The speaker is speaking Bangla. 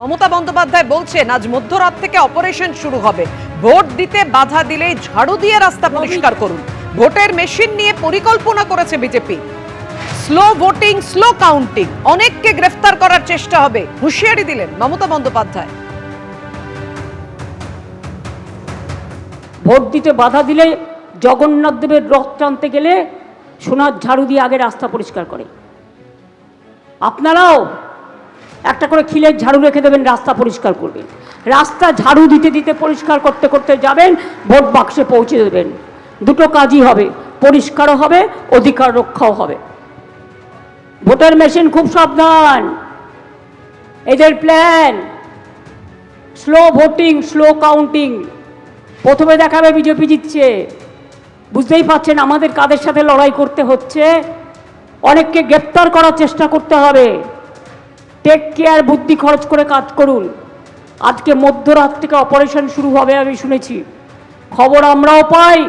মমতা বন্দ্যোপাধ্যায় বলছেন আজ মধ্যরাত থেকে অপারেশন শুরু হবে। ভোট দিতে বাধা দিলেই ঝাড়ু দিয়ে রাস্তা পরিষ্কার করুন। ভোটের মেশিন নিয়ে পরিকল্পনা করেছে BJP. Slow voting, slow counting, অনেককে গ্রেফতার করার চেষ্টা হবে, হুঁশিয়ারি দিলেন মমতা বন্দ্যোপাধ্যায়। ভোট দিতে বাধা দিলে জগন্নাথ দেবের রথ টানতে গেলে সোনার ঝাড়ু দিয়ে আগে রাস্তা পরিষ্কার করে। আপনারাও একটা করে খিলের ঝাড়ু রেখে দেবেন, রাস্তা পরিষ্কার করবেন। রাস্তা ঝাড়ু দিতে দিতে পরিষ্কার করতে করতে যাবেন, ভোট বাক্সে পৌঁছে দেবেন। দুটো কাজই হবে, পরিষ্কারও হবে, অধিকার রক্ষাও হবে। ভোটের মেশিন খুব সাবধান, এদের plan slow voting, slow counting. প্রথমে দেখাবে বিজেপি জিতছে, বুঝতেই পারছেন আমাদের কাদের সাথে লড়াই করতে হচ্ছে। অনেককে গ্রেপ্তার করার চেষ্টা করতে হবে। টেক কেয়ার, বুদ্ধি খরচ করে কাজ করুন। আজকে মধ্যরাত থেকে অপারেশন শুরু হবে আমি শুনেছি, খবর আমরাও পাই।